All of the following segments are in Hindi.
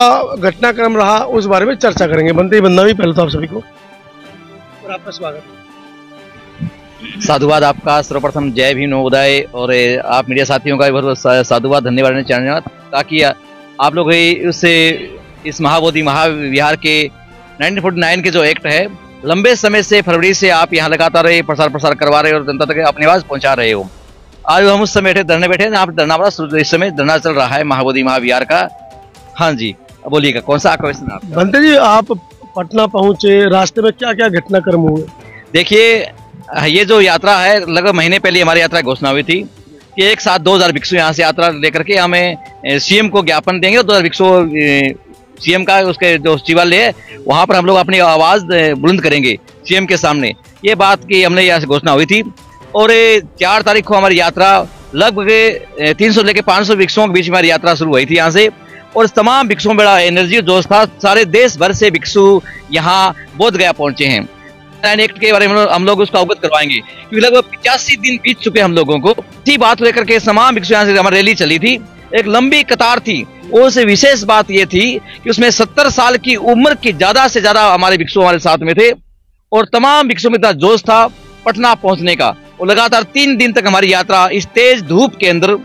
घटनाक्रम रहा उस बारे में चर्चा करेंगे। बनते बंदा भी पहले तो आप सभी को और आपका स्वागत। साधुवाद आपका, सर्वप्रथम जय भीम नवोदय, और आप मीडिया साथियों का बहुत साधुवाद धन्यवाद चैनल, ताकि आप लोग उससे इस महाबोधि महाविहार के 1949 के जो एक्ट है, लंबे समय से फरवरी से आप यहाँ लगातार प्रसार करवा रहे हो और जनता तक अपनी आवाज पहुंचा रहे हो। आज हम उस समय धरने बैठे, यहाँ धरना बड़ा, इस समय धरना चल रहा है महाबोधि महाविहार का। हाँ जी, बोलिएगा कौन सा क्वेश्चन आप? बनते जी, आप पटना पहुंचे, रास्ते में क्या क्या घटनाक्रम हुए? देखिए, ये जो यात्रा है, लगभग महीने पहले हमारी यात्रा घोषणा हुई थी कि एक साथ 2000 भिक्षु यहाँ से यात्रा लेकर के हमें सीएम को ज्ञापन देंगे और 2000 भिक्षु सीएम का उसके जो सचिवालय है वहाँ पर हम लोग अपनी आवाज बुलंद करेंगे सीएम के सामने। ये बात की हमने यहाँ से घोषणा हुई थी और 4 तारीख को हमारी यात्रा लगभग 300 लेके 500 भिक्षुओं के बीच में हमारी यात्रा शुरू हुई थी यहाँ से, और तमाम भिक्षुओं में बड़ा एनर्जी जोश था। सारे देश भर से भिक्षु यहाँ बोध गया पहुंचे हैं। एक्ट के बारे में हम लोग उसका अवगत करवाएंगे, क्योंकि लगभग 85 दिन बीत चुके हम लोगों को। इसी बात को लेकर के तमाम भिक्षु यहाँ से हमारी रैली चली थी, एक लंबी कतार थी। उससे विशेष बात ये थी कि उसमें 70 साल की उम्र की ज्यादा से ज्यादा हमारे भिक्षु हमारे साथ में थे, और तमाम भिक्षुओं में इतना जोश था पटना पहुंचने का। और लगातार 3 दिन तक हमारी यात्रा इस तेज धूप के अंदर,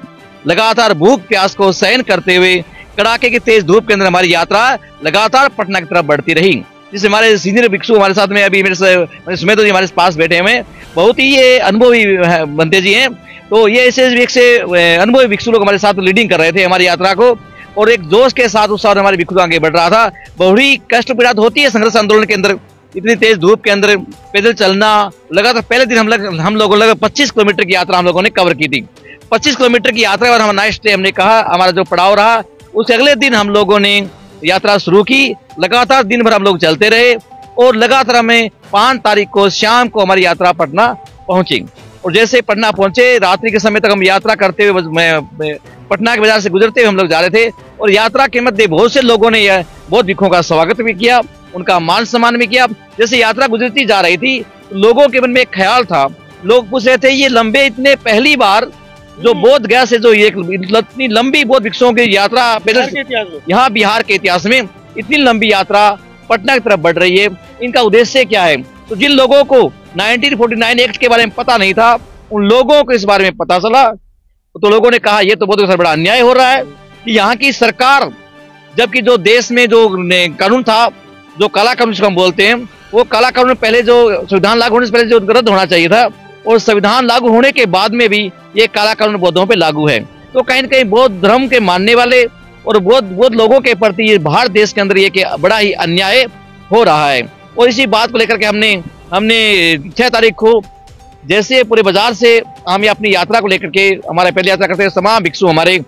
लगातार भूख प्यास को सहन करते हुए, कड़ाके की तेज धूप के अंदर हमारी यात्रा लगातार पटना की तरफ बढ़ती रही। जिससे हमारे सीनियर भिक्षु हमारे साथ में अभी मेरे सुमेध जी हमारे पास बैठे हुए, बहुत ही ये अनुभवी बनते जी हैं। तो ये ऐसे अनुभवी भिक्षु लोग हमारे साथ लीडिंग कर रहे थे हमारी यात्रा को, और एक जोश के साथ उत्साह हमारे भिक्षु आगे बढ़ रहा था। बड़ी कष्ट पीड़ा होती है संघर्ष आंदोलन के अंदर, इतनी तेज धूप के अंदर पैदल चलना। लगातार पहले दिन हम लोगों लगभग 25 किलोमीटर की यात्रा हम लोगों ने कवर की थी। 25 किलोमीटर की यात्रा और हम नेक्स्ट डे हमने कहा हमारा जो पड़ाव रहा, उसके अगले दिन हम लोगों ने यात्रा शुरू की। लगातार दिन भर हम लोग चलते रहे और लगातार हमें 5 तारीख को शाम को हमारी यात्रा पटना पहुंची। और जैसे पटना पहुंचे, रात्रि के समय तक हम यात्रा करते हुए पटना के बाजार से गुजरते हुए हम लोग जा रहे थे, और यात्रा के मध्य बहुत से लोगों ने बहुत भिक्षुओं का स्वागत भी किया, उनका मान सम्मान भी किया। जैसे यात्रा गुजरती जा रही थी, लोगों के मन में एक ख्याल था, लोग पूछ रहे थे ये लंबे इतने पहली बार जो बोध गया से जो इतनी लंबी बोध भिक्षुओं की यात्रा यहाँ बिहार के इतिहास में इतनी लंबी यात्रा पटना की तरफ बढ़ रही है, इनका उद्देश्य क्या है? तो जिन लोगों को 1949 एक्ट के बारे में पता नहीं था, उन लोगों को इस बारे में पता चला। तो लोगों ने कहा ये तो बहुत बड़ा अन्याय हो रहा है कि यहाँ की सरकार, जबकि जो देश में जो कानून था, जो काला कानून जिसको हम बोलते हैं, वो काला कानून पहले जो संविधान लागू होने से पहले जो रद्द होना चाहिए था, और संविधान लागू होने के बाद में भी ये काला कानून बौद्धों पे लागू है। तो कहीं न कहीं बौद्ध धर्म के मानने वाले और बौद्ध लोगों के प्रति ये भारत देश के अंदर ये बड़ा ही अन्याय हो रहा है। और इसी बात को लेकर के हमने 6 तारीख को जैसे पूरे बाजार से हम अपनी यात्रा को लेकर के हमारे पहले यात्रा करते तमाम भिक्षु हमारे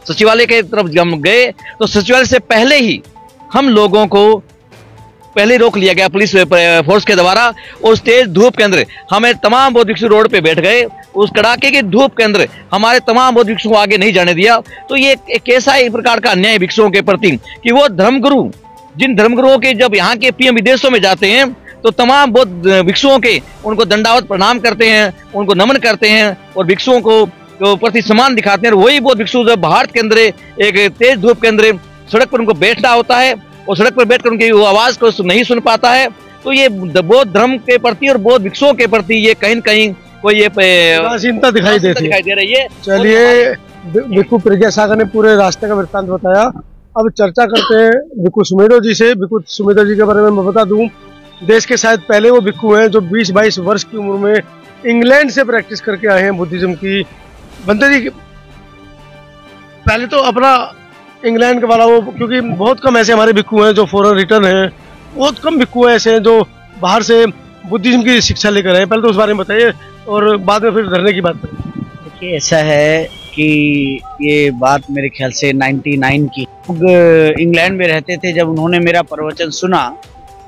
सचिवालय के तरफ हम गए, तो सचिवालय से पहले ही हम लोगों को पहले रोक लिया गया पुलिस फोर्स के द्वारा, और उस तेज धूप के अंदर हमें तमाम बौद्ध भिक्षु रोड पे बैठ गए। उस कड़ाके की धूप के अंदर हमारे तमाम बौद्ध भिक्षुओं को आगे नहीं जाने दिया। तो ये एक ऐसा एक प्रकार का अन्याय भिक्षुओं के प्रति कि वो धर्मगुरु, जिन धर्मगुरुओं के जब यहाँ के पीएम विदेशों में जाते हैं तो तमाम बौद्ध भिक्षुओं के उनको दंडावत प्रणाम करते हैं, उनको नमन करते हैं और भिक्षुओं को प्रति सम्मान दिखाते हैं। वही बौद्ध भिक्षु जब भारत के अंदर एक तेज धूप के अंदर सड़क पर उनको बैठना होता है और सड़क पर बैठकर उनकी आवाज को नहीं सुन पाता है, तो ये बौद्ध धर्म के प्रति और बौद्ध भिक्षुओं के प्रति ये कहीं न कहीं कोई ये उदासीनता दिखाई दे रही है। चलिए, भिक्षु प्रज्ञा सागर ने पूरे रास्ते का वृत्तांत बताया। अब चर्चा करते हैं भिक्षु सुमेधो जी से। भिक्षु सुमेधो जी के बारे में मैं बता दूं, देश के शायद पहले वो भिक्षु हैं जो 20-22 वर्ष की उम्र में इंग्लैंड से प्रैक्टिस करके आए हैं बुद्धिज्म की। बनते जी, पहले तो अपना इंग्लैंड के वाला वो, क्योंकि बहुत कम ऐसे हमारे भिक्षु हैं जो फॉरेन रिटर्न हैं, बहुत कम भिक्षु ऐसे हैं जो बाहर से बुद्धिज्म की शिक्षा लेकर आए। पहले तो उस बारे में बताइए और बाद में फिर धरने की बात करें। देखिए, ऐसा है कि ये बात मेरे ख्याल से 99 की, इंग्लैंड में रहते थे जब उन्होंने मेरा प्रवचन सुना,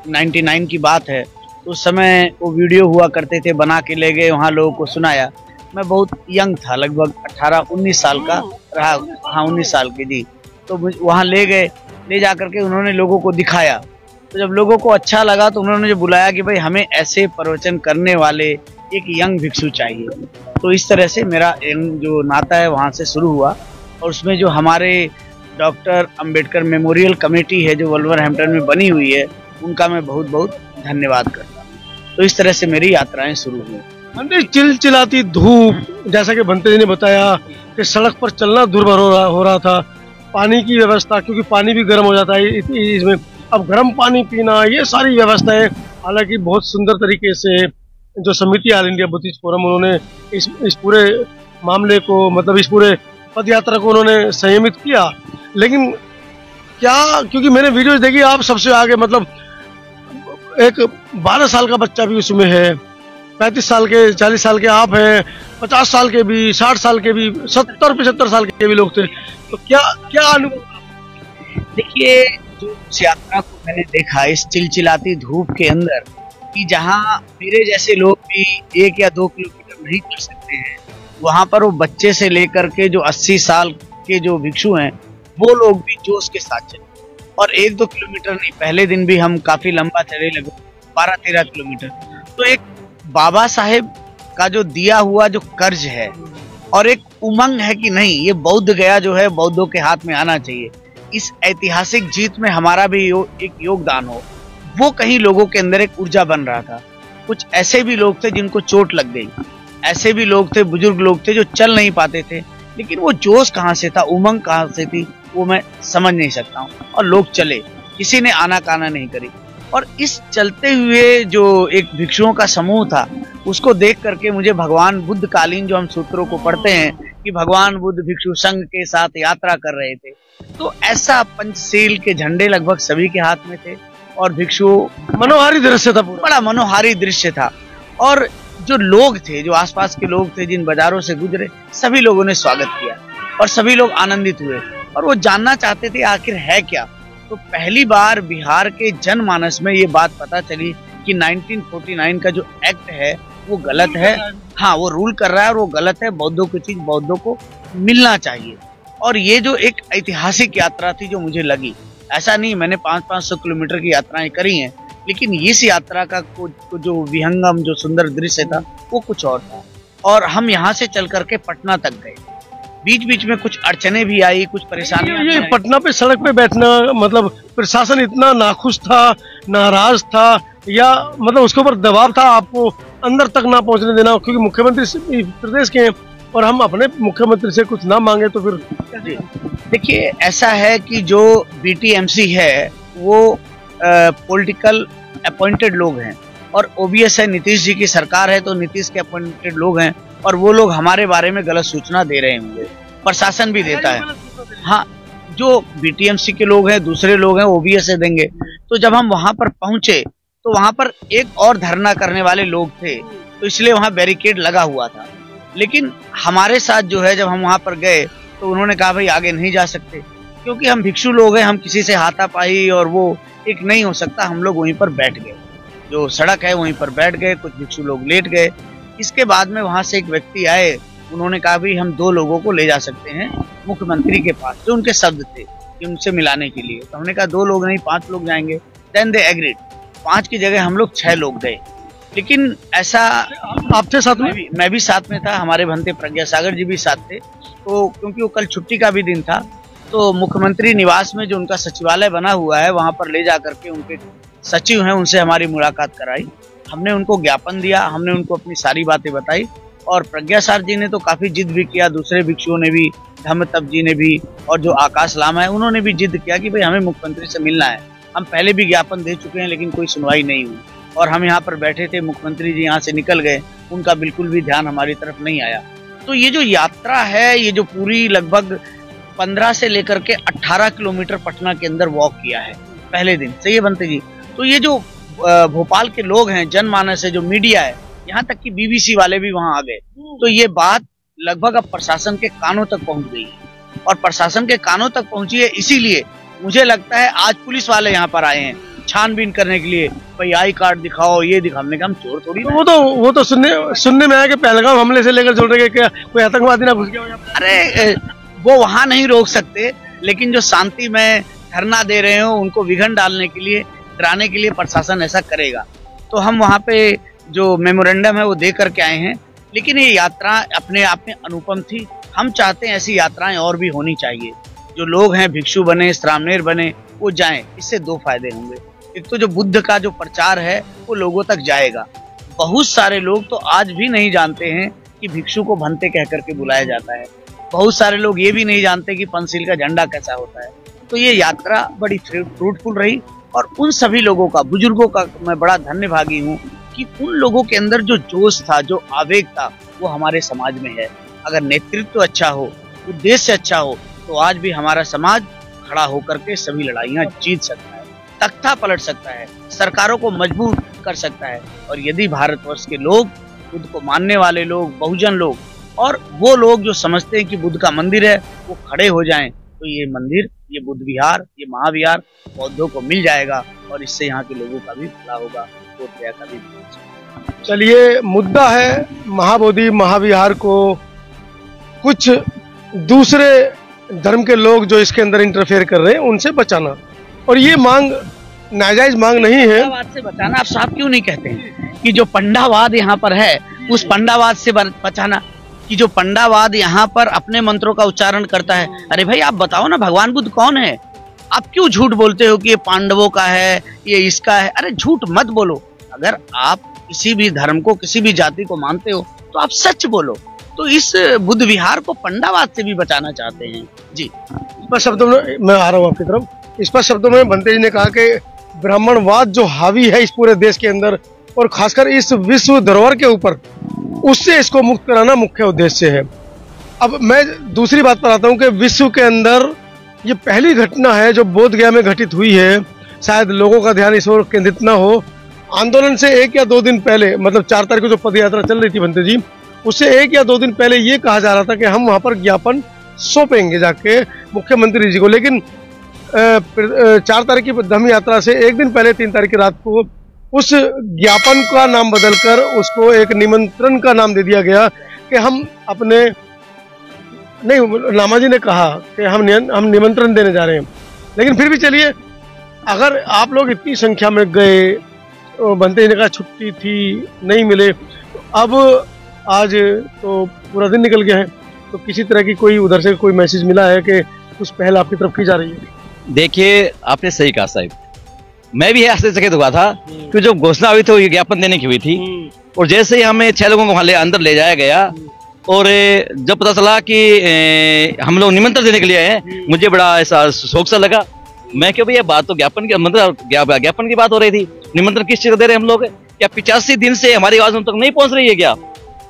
99 की बात है। उस समय वो वीडियो हुआ करते थे, बना के ले गए, वहाँ लोगों को सुनाया। मैं बहुत यंग था, लगभग 18-19 साल का रहा। हाँ, 19 साल की जी। तो वहाँ ले गए, ले जा करके उन्होंने लोगों को दिखाया। तो जब लोगों को अच्छा लगा तो उन्होंने जो बुलाया कि भाई हमें ऐसे प्रवचन करने वाले एक यंग भिक्षु चाहिए। तो इस तरह से मेरा जो नाता है वहाँ से शुरू हुआ, और उसमें जो हमारे डॉक्टर अंबेडकर मेमोरियल कमेटी है जो वुल्वरहैम्पटन में बनी हुई है, उनका मैं बहुत बहुत धन्यवाद करता हूँ। तो इस तरह से मेरी यात्राएं शुरू हुई। बंते चिलचिलाती धूप, जैसा कि बंते जी ने बताया कि सड़क पर चलना दुर्भर हो रहा था। पानी की व्यवस्था, क्योंकि पानी भी गर्म हो जाता है इसमें, अब गर्म पानी पीना, ये सारी व्यवस्थाएं हालांकि बहुत सुंदर तरीके से जो समिति ऑल इंडिया बुद्धिस्ट फोरम, उन्होंने इस पूरे मामले को, मतलब इस पूरे पद यात्रा को उन्होंने संयमित किया। लेकिन क्या, क्योंकि मैंने वीडियोज देखी, आप सबसे आगे, मतलब एक 12 साल का बच्चा भी उसमें है, 35 साल के, 40 साल के आप हैं, 50 साल के भी, 60 साल के भी, 70-75 साल के भी लोग थे। तो क्या अनुभव? देखिए, जो इस यात्रा को मैंने देखा इस चिलचिलाती धूप के अंदर, कि जहाँ मेरे जैसे लोग भी 1 या 2 किलोमीटर नहीं चल सकते हैं, वहाँ पर वो बच्चे से लेकर के जो 80 साल के जो भिक्षु हैं, वो लोग भी जोश के साथ चले। और 1-2 किलोमीटर नहीं, पहले दिन भी हम काफी लंबा चले, लगभग 12-13 किलोमीटर। तो एक बाबा साहेब का जो दिया हुआ जो कर्ज है और एक उमंग है कि नहीं, ये बौद्ध गया जो है बौद्धों के हाथ में आना चाहिए, इस ऐतिहासिक जीत में हमारा भी एक योगदान हो, वो कहीं लोगों के अंदर एक ऊर्जा बन रहा था। कुछ ऐसे भी लोग थे जिनको चोट लग गई, ऐसे भी लोग थे, बुजुर्ग लोग थे जो चल नहीं पाते थे, लेकिन वो जोश कहाँ से था, उमंग कहाँ से थी, वो मैं समझ नहीं सकता हूँ। और लोग चले, किसी ने आनाकाना नहीं करी। और इस चलते हुए जो एक भिक्षुओं का समूह था, उसको देख करके मुझे भगवान बुद्ध कालीन, जो हम सूत्रों को पढ़ते हैं कि भगवान बुद्ध भिक्षु संघ के साथ यात्रा कर रहे थे, तो ऐसा पंचशील के झंडे लगभग सभी के हाथ में थे और भिक्षु, मनोहारी दृश्य था, बड़ा मनोहारी दृश्य था। और जो लोग थे, जो आसपास के लोग थे, जिन बाजारों से गुजरे, सभी लोगों ने स्वागत किया और सभी लोग आनंदित हुए और वो जानना चाहते थे आखिर है क्या। तो पहली बार बिहार के जनमानस में ये बात पता चली कि 1949 का जो एक्ट है वो गलत है। हाँ, वो रूल कर रहा है और वो गलत है, बौद्धों की चीज बौद्धों को मिलना चाहिए। और ये जो एक ऐतिहासिक यात्रा थी जो मुझे लगी, ऐसा नहीं मैंने 500-500 किलोमीटर की यात्राएं करी हैं, लेकिन इस यात्रा का जो विहंगम, जो सुंदर दृश्य था, वो कुछ और था। और हम यहाँ से चल करके पटना तक गए। बीच बीच में कुछ अड़चने भी आई, कुछ परेशानियां। ये पटना पे सड़क पे बैठना, मतलब प्रशासन इतना नाखुश था, नाराज था, या मतलब उसके ऊपर दबाव था आपको अंदर तक ना पहुंचने देना, क्योंकि मुख्यमंत्री प्रदेश के हैं और हम अपने मुख्यमंत्री से कुछ ना मांगे तो फिर? देखिए, ऐसा है कि जो बीटीएमसी है वो पॉलिटिकल अपॉइंटेड लोग हैं और ओबीएस है, नीतीश जी की सरकार है, तो नीतीश के अपॉइंटेड लोग हैं और वो लोग हमारे बारे में गलत सूचना दे रहे होंगे, प्रशासन भी देता है। हाँ, जो बीटीएमसी के लोग हैं, दूसरे लोग हैं, ओबीएस से देंगे। तो जब हम वहां पर पहुंचे तो वहां पर एक और धरना करने वाले लोग थे, तो इसलिए वहां बैरिकेड लगा हुआ था। लेकिन हमारे साथ जो है, जब हम वहां पर गए तो उन्होंने कहा भाई आगे नहीं जा सकते, क्योंकि हम भिक्षु लोग हैं, हम किसी से हाथापाई और वो एक नहीं हो सकता। हम लोग वहीं पर बैठ गए, जो सड़क है वहीं पर बैठ गए, कुछ भिक्षु लोग लेट गए। इसके बाद में वहां से एक व्यक्ति आए, उन्होंने कहा भाई हम 2 लोगों को ले जा सकते हैं मुख्यमंत्री के पास, जो उनके शब्द थे कि उनसे मिलाने के लिए। तो हमने कहा 2 लोग नहीं, 5 लोग जाएंगे। Then they agreed. 5 की जगह हम लोग 6 लोग गए। लेकिन ऐसा, आप थे साथ में? मैं भी साथ में था, हमारे भंते प्रज्ञा सागर जी भी साथ थे। तो क्योंकि वो कल छुट्टी का भी दिन था, तो मुख्यमंत्री निवास में जो उनका सचिवालय बना हुआ है, वहां पर ले जा करके उनके सचिव हैं, उनसे हमारी मुलाकात कराई। हमने उनको ज्ञापन दिया, हमने उनको अपनी सारी बातें बताई और प्रज्ञा सार जी ने तो काफी जिद भी किया, दूसरे भिक्षुओं ने भी, धम्मतप जी ने भी, और जो आकाश लामा है उन्होंने भी जिद किया कि भाई हमें मुख्यमंत्री से मिलना है। हम पहले भी ज्ञापन दे चुके हैं लेकिन कोई सुनवाई नहीं हुई और हम यहाँ पर बैठे थे, मुख्यमंत्री जी यहाँ से निकल गए, उनका बिल्कुल भी ध्यान हमारी तरफ नहीं आया। तो ये जो यात्रा है, ये जो पूरी लगभग 15 से लेकर के 18 किलोमीटर पटना के अंदर वॉक किया है पहले दिन, सही है बनते जी। तो ये जो भोपाल के लोग हैं, जनमानस है, जो मीडिया है, यहाँ तक कि बीबीसी वाले भी वहां आ गए, तो ये बात लगभग अब प्रशासन के कानों तक पहुंच गई है। और प्रशासन के कानों तक पहुंची है, इसीलिए मुझे लगता है आज पुलिस वाले यहाँ पर आए हैं छानबीन करने के लिए, भाई आई कार्ड दिखाओ, ये दिखाओ। हमने कहा हम चोर थोड़ी। वो तो सुनने में आया कि पहलगाम हमले से लेकर जोड़ रहे क्या कोई आतंकवादी ना घुस गया। अरे वो वहां नहीं रोक सकते, लेकिन जो शांति में धरना दे रहे हो उनको विघन डालने के लिए, डराने के लिए प्रशासन ऐसा करेगा। तो हम वहां पे जो मेमोरेंडम है वो दे करके आए हैं। लेकिन ये यात्रा अपने आप में अनुपम थी। हम चाहते हैं ऐसी यात्राएं और भी होनी चाहिए। जो लोग हैं भिक्षु बने, श्रामणेर बने, वो जाएं। इससे दो फायदे होंगे। एक तो जो बुद्ध का जो प्रचार है वो लोगों तक जाएगा। बहुत सारे लोग तो आज भी नहीं जानते हैं कि भिक्षु को भंते कह करके बुलाया जाता है। बहुत सारे लोग ये भी नहीं जानते कि पंचशील का झंडा कैसा होता है। तो ये यात्रा बड़ी फ्रूटफुल रही और उन सभी लोगों का, बुजुर्गों का मैं बड़ा धन्यभागी हूँ कि उन लोगों के अंदर जो जोश था, जो आवेग था, वो हमारे समाज में है। अगर नेतृत्व अच्छा हो, उद्देश्य अच्छा हो, तो आज भी हमारा समाज खड़ा होकर के सभी लड़ाइयाँ जीत सकता है, तख्ता पलट सकता है, सरकारों को मजबूर कर सकता है। और यदि भारतवर्ष के लोग, बुद्ध को मानने वाले लोग, बहुजन लोग और वो लोग जो समझते हैं कि बुद्ध का मंदिर है, वो खड़े हो जाएं, तो ये मंदिर, ये बुद्ध विहार, ये महाविहार बौद्धों को मिल जाएगा और इससे यहाँ के लोगों का भी भला होगा, बोध गया का भी। चलिए, मुद्दा है महाबोधि महाविहार को कुछ दूसरे धर्म के लोग जो इसके अंदर इंटरफेयर कर रहे हैं उनसे बचाना, और ये मांग नाजायज मांग नहीं है। पंडावाद से बचाना। आप साहब क्यों नहीं कहते हैं कि जो पंडावाद यहाँ पर है उस पंडावाद से बचाना, कि जो पंडावाद यहाँ पर अपने मंत्रों का उच्चारण करता है। अरे भाई आप बताओ ना, भगवान बुद्ध कौन है? आप क्यों झूठ बोलते हो कि ये पांडवों का है, ये इसका है? अरे झूठ मत बोलो। अगर आप किसी भी धर्म को, किसी भी जाति को मानते हो तो आप सच बोलो। तो इस बुद्ध विहार को पंडावाद से भी बचाना चाहते हैं जी। स्पष्ट शब्दों में मैं आ रहा हूँ आपकी तरफ। स्पष्ट शब्दों में भंते जी ने कहा कि ब्राह्मणवाद जो हावी है इस पूरे देश के अंदर और खासकर इस विश्व धरोहर के ऊपर, उससे इसको मुक्त कराना मुख्य उद्देश्य है। अब मैं दूसरी बात पर आता हूँ कि विश्व के अंदर ये पहली घटना है जो बोध गया में घटित हुई है। शायद लोगों का ध्यान इस ओर केंद्रित न हो। आंदोलन से 1 या 2 दिन पहले, मतलब 4 तारीख को जो पद यात्रा चल रही थी भंते जी, उससे 1 या 2 दिन पहले ये कहा जा रहा था कि हम वहां पर ज्ञापन सौंपेंगे जाके मुख्यमंत्री जी को। लेकिन 4 तारीख की धम्म यात्रा से 1 दिन पहले 3 तारीख की रात को उस ज्ञापन का नाम बदलकर उसको एक निमंत्रण का नाम दे दिया गया कि हम अपने, नहीं, लामा जी ने कहा कि हम निमंत्रण देने जा रहे हैं। लेकिन फिर भी चलिए, अगर आप लोग इतनी संख्या में गए, भंते जी ने कहा छुट्टी थी, नहीं मिले, तो अब आज तो पूरा दिन निकल गया है, तो किसी तरह की कोई उधर से कोई मैसेज मिला है कि कुछ पहल आपकी तरफ की जा रही है? देखिए, आपने सही कहा साहब, मैं भी आश्चर्यचकित हुआ था कि जो घोषणा हुई थी वो ज्ञापन देने की हुई थी, और जैसे ही हमें 6 लोगों को वहां अंदर ले जाया गया और जब पता चला कि हम लोग निमंत्रण देने के लिए आए हैं, मुझे बड़ा ऐसा शौक सा लगा। मैं क्यों भैया, बात तो ज्ञापन की, मतलब ज्ञापन की बात हो रही थी, निमंत्रण किस चीज दे रहे हैं हम लोग? क्या 85 दिन से हमारी आवाज उन तक नहीं पहुंच रही है क्या?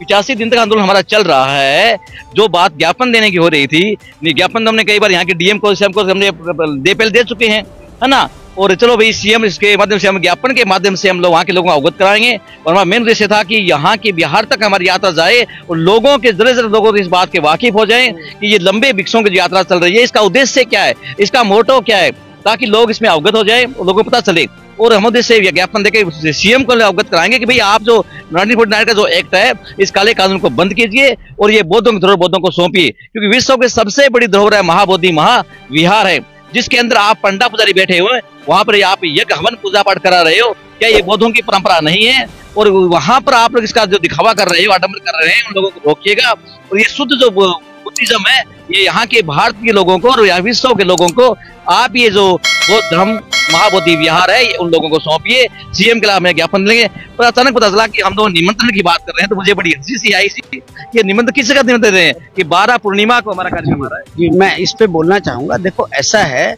85 दिन तक आंदोलन हमारा चल रहा है। जो बात ज्ञापन देने की हो रही थी, ज्ञापन हमने कई बार यहाँ के डीएम को, सीएम को हमने पहले दे चुके हैं, है ना। और चलो भाई, सीएम इसके माध्यम से, हम ज्ञापन के माध्यम से हम लोग वहाँ के लोगों को अवगत कराएंगे। और हमारा मेन उद्देश्य था कि यहाँ के बिहार तक हमारी यात्रा जाए और लोगों के जरे लोगों को इस बात के वाकिफ हो जाएं कि ये लंबे भिक्षुओं की यात्रा चल रही है, इसका उद्देश्य क्या है, इसका मोटो क्या है, ताकि लोग इसमें अवगत हो जाए और लोगों को पता चले। और हम उद्देश्य ज्ञापन देकर सीएम को अवगत कराएंगे कि भाई आप जो 1949 का जो एक्ट है, इस काले कानून को बंद कीजिए और ये बौद्धों की धरोहर बौद्धों को सौंपिए, क्योंकि विश्व की सबसे बड़ी धरोहर है महाबोधि महाविहार है, जिसके अंदर आप पंडा पुजारी बैठे हुए हैं, वहां पर आप यज्ञ हवन पूजा पाठ करा रहे हो। क्या ये बौद्धों की परंपरा नहीं है? और वहां पर आप लोग इसका जो दिखावा कर रहे हो, आडंबर कर रहे हैं, उन लोगों को रोकिएगा। और ये शुद्ध जो बुद्धिज्म है, ये यहाँ के भारत के लोगों को और विश्व के लोगों को आप ये जो बौद्ध धर्म महाबोधि विहार है, उन लोगों को सौंपिए। सीएम के लिए ज्ञापन देंगे। पर अचानक पता चला कि हम लोग निमंत्रण की बात कर रहे हैं, तो मुझे बड़ी हंसी सी आई सी। ये निमंत्रण किस जगह निमंत्रण दे रहे हैं कि 12 पूर्णिमा को हमारा कार्यक्रम हो रहा है जी। मैं इस पे बोलना चाहूंगा, देखो ऐसा है,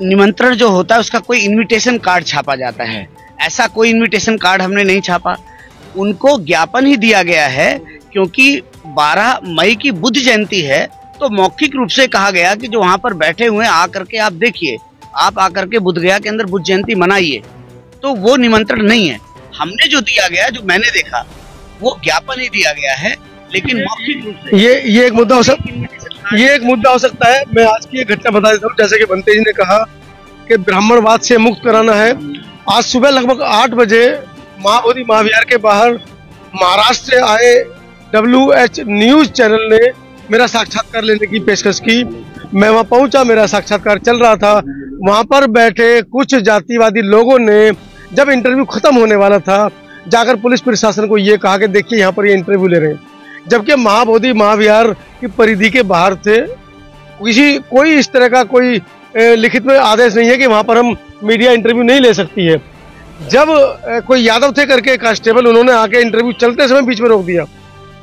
निमंत्रण जो होता है उसका कोई इनविटेशन कार्ड छापा जाता है। ऐसा कोई इनविटेशन कार्ड हमने नहीं छापा, उनको ज्ञापन ही दिया गया है। क्योंकि 12 मई की बुद्ध जयंती है, तो मौखिक रूप से कहा गया कि जो वहां पर बैठे हुए आकर के आप देखिए, आप आकर के बुद्ध गया के अंदर बुद्ध जयंती मनाइए। तो वो निमंत्रण नहीं है। हमने जो दिया गया, जो मैंने देखा, वो ज्ञापन ही दिया गया है, लेकिन मौखिक रूप से ये एक मुद्दा हो सकता है। मैं आज की एक घटना बता देता हूँ। जैसे कि भंते जी ने कहा कि ब्राह्मणवाद से मुक्त कराना है। आज सुबह लगभग 8 बजे महाबोधि महाविहार के बाहर महाराष्ट्र से आए WH न्यूज चैनल ने मेरा साक्षात्कार लेने की पेशकश की। मैं वहां पहुंचा, मेरा साक्षात्कार चल रहा था। वहां पर बैठे कुछ जातिवादी लोगों ने जब इंटरव्यू खत्म होने वाला था, जाकर पुलिस प्रशासन को ये कहा कि देखिए यहाँ पर ये इंटरव्यू ले रहे हैं, जबकि महाबोधि महाविहार की परिधि के बाहर थे कोई इस तरह का कोई लिखित में आदेश नहीं है कि वहां पर हम मीडिया इंटरव्यू नहीं ले सकती है। जब कोई यादव थे करके कांस्टेबल, उन्होंने आके इंटरव्यू चलते समय बीच में रोक दिया।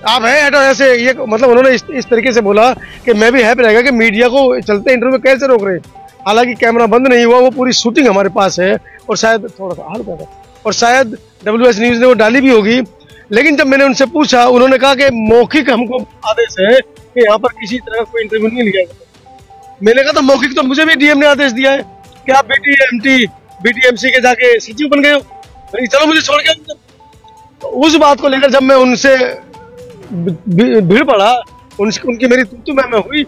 आप है हटो ऐसे, ये मतलब उन्होंने इस तरीके से बोला कि मैं भी हैप्पी रहेगा कि मीडिया को चलते इंटरव्यू कैसे रोक रहे। हालांकि कैमरा बंद नहीं हुआ, वो पूरी शूटिंग हमारे पास है और शायद थोड़ा सा हल्का था और शायद WS न्यूज ने वो डाली भी होगी। लेकिन जब मैंने उनसे पूछा, उन्होंने कहा कि मौखिक हमको आदेश है कि यहाँ पर किसी तरह का कोई इंटरव्यू नहीं लिया जाता। मैंने कहा तो मौखिक तो मुझे भी DM ने आदेश दिया है कि आप BTMC के जाके सचिव बन गए हो, चलो मुझे छोड़ के। तो उस बात को लेकर जब मैं उनसे भीड़ पड़ा, उनकी मेरी तू मैं हुई,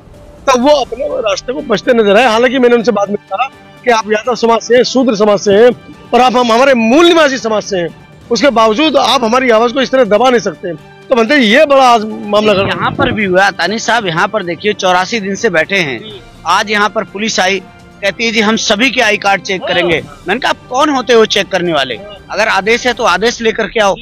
तब वो अपने रास्ते को बचते नजर आए। हालांकि मैंने उनसे बाद में कहा कि आप यादव समाज से हैं, शूद्र समाज से हैं और आप हम हमारे मूल निवासी समाज से हैं, उसके बावजूद आप हमारी आवाज को इस तरह दबा नहीं सकते। तो बनते ये बड़ा आज मामला कर यहाँ पर भी हुआ। तानिश साहब यहाँ पर देखिए 84 दिन से बैठे हैं। आज यहाँ पर पुलिस आई, कहती है जी हम सभी के आई कार्ड चेक करेंगे। मैंने कहा आप कौन होते हो चेक करने वाले? अगर आदेश है तो आदेश लेकर के आओ।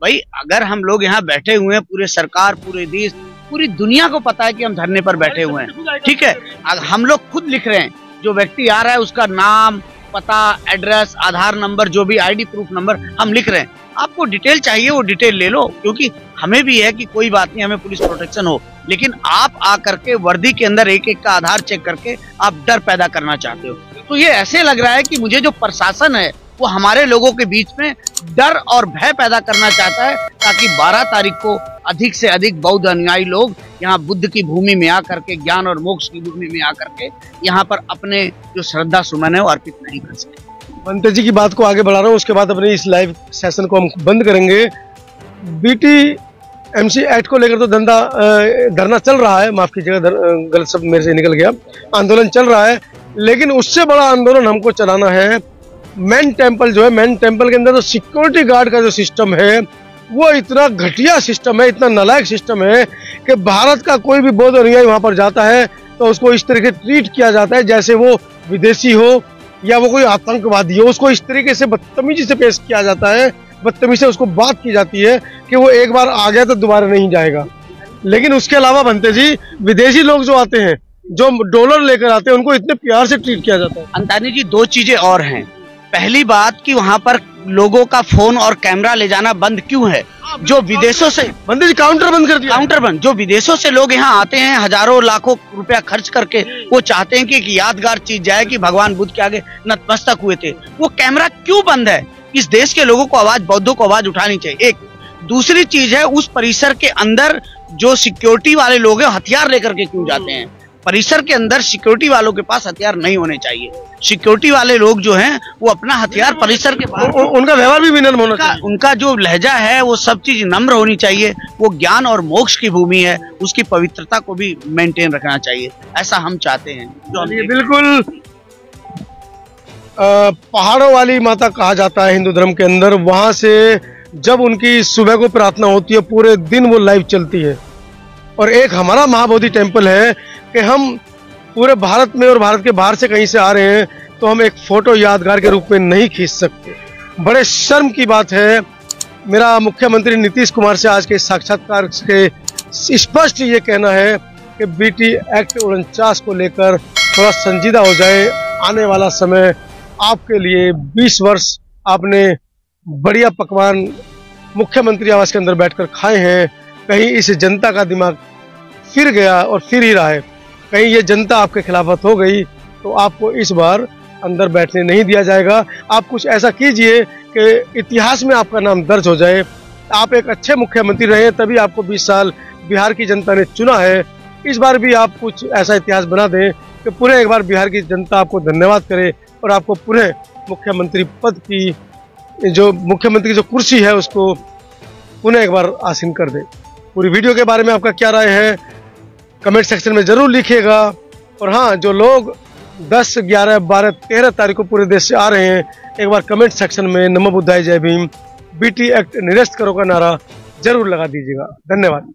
भाई अगर हम लोग यहाँ बैठे हुए हैं, पूरे सरकार, पूरे देश, पूरी दुनिया को पता है कि हम धरने पर बैठे हुए हैं, ठीक है। अगर हम लोग खुद लिख रहे हैं, जो व्यक्ति आ रहा है उसका नाम, पता, एड्रेस, आधार नंबर, जो भी ID प्रूफ नंबर हम लिख रहे हैं। आपको डिटेल चाहिए वो डिटेल ले लो, क्योंकि हमें भी है कि कोई बात नहीं, हमें पुलिस प्रोटेक्शन हो। लेकिन आप आकर के वर्दी के अंदर एक एक का आधार चेक करके आप डर पैदा करना चाहते हो। तो ये ऐसे लग रहा है कि मुझे जो प्रशासन है वो हमारे लोगों के बीच में डर और भय पैदा करना चाहता है, ताकि 12 तारीख को अधिक से अधिक बौद्ध अनुयायी लोग यहाँ बुद्ध की भूमि में आकर के, ज्ञान और मोक्ष की भूमि में आकर के यहाँ पर अपने जो श्रद्धा सुमन है वो अर्पित नहीं कर सके। बनते जी की बात को आगे बढ़ा रहा हूँ, उसके बाद अपने इस लाइव सेशन को हम बंद करेंगे। BTMC एक्ट को लेकर तो धरना चल रहा है, माफ कीजिएगा गलत शब्द मेरे से निकल गया, आंदोलन चल रहा है। लेकिन उससे बड़ा आंदोलन हमको चलाना है मैन टेम्पल जो है। मैन टेम्पल के अंदर तो सिक्योरिटी गार्ड का जो सिस्टम है वो इतना घटिया सिस्टम है, इतना नालायक सिस्टम है कि भारत का कोई भी बौद्ध अनुयायी वहां पर जाता है तो उसको इस तरीके ट्रीट किया जाता है जैसे वो विदेशी हो या वो कोई आतंकवादी हो। उसको इस तरीके से बदतमीजी से पेश किया जाता है, बदतमीजी से उसको बात की जाती है कि वो एक बार आ गया तो दोबारा नहीं जाएगा। लेकिन उसके अलावा बनते जी, विदेशी लोग जो आते हैं, जो डॉलर लेकर आते हैं, उनको इतने प्यार से ट्रीट किया जाता है। अंतानी जी, दो चीजें और हैं। पहली बात कि वहाँ पर लोगों का फोन और कैमरा ले जाना बंद क्यों है? जो विदेशों से बंदे जी काउंटर बंद कर दिया। काउंटर बंद। जो विदेशों से लोग यहाँ आते हैं हजारों लाखों रुपया खर्च करके, वो चाहते हैं कि एक यादगार चीज जाए कि भगवान बुद्ध के आगे नतमस्तक हुए थे। वो कैमरा क्यों बंद है? इस देश के लोगों को आवाज, बौद्धों को आवाज उठानी चाहिए। एक दूसरी चीज है, उस परिसर के अंदर जो सिक्योरिटी वाले लोग हैं हथियार लेकर के क्यों जाते हैं? परिसर के अंदर सिक्योरिटी वालों के पास हथियार नहीं होने चाहिए। सिक्योरिटी वाले लोग जो हैं वो अपना हथियार परिसर के बाहर, उनका व्यवहार भी विनम्र होना चाहिए। उनका जो लहजा है वो सब चीज नम्र होनी चाहिए। वो ज्ञान और मोक्ष की भूमि है, उसकी पवित्रता को भी मेंटेन रखना चाहिए, ऐसा हम चाहते हैं। जो बिल्कुल पहाड़ों वाली माता कहा जाता है हिंदू धर्म के अंदर। वहां से जब उनकी सुबह को प्रार्थना होती है, पूरे दिन वो लाइव चलती है। और एक हमारा महाबोधि टेम्पल है कि हम पूरे भारत में और भारत के बाहर से कहीं से आ रहे हैं तो हम एक फोटो यादगार के रूप में नहीं खींच सकते। बड़े शर्म की बात है। मेरा मुख्यमंत्री नीतीश कुमार से आज के साक्षात्कार के स्पष्ट ये कहना है कि BT एक्ट 49 को लेकर थोड़ा संजीदा हो जाए। आने वाला समय आपके लिए 20 वर्ष आपने बढ़िया पकवान मुख्यमंत्री आवास के अंदर बैठकर खाए हैं। कहीं इस जनता का दिमाग फिर गया और फिर ही रहा है। कहीं ये जनता आपके खिलाफत हो गई तो आपको इस बार अंदर बैठने नहीं दिया जाएगा। आप कुछ ऐसा कीजिए कि इतिहास में आपका नाम दर्ज हो जाए। आप एक अच्छे मुख्यमंत्री रहे, तभी आपको 20 साल बिहार की जनता ने चुना है। इस बार भी आप कुछ ऐसा इतिहास बना दें कि पूरे एक बार बिहार की जनता आपको धन्यवाद करे और आपको पुनः मुख्यमंत्री पद की जो कुर्सी है उसको पुनः एक बार आसीन कर दे। पूरी वीडियो के बारे में आपका क्या राय है कमेंट सेक्शन में जरूर लिखिएगा। और हाँ, जो लोग 10, 11, 12, 13 तारीख को पूरे देश से आ रहे हैं, एक बार कमेंट सेक्शन में नमो बुद्धाय जय भीम BT एक्ट निरस्त करो का नारा जरूर लगा दीजिएगा। धन्यवाद।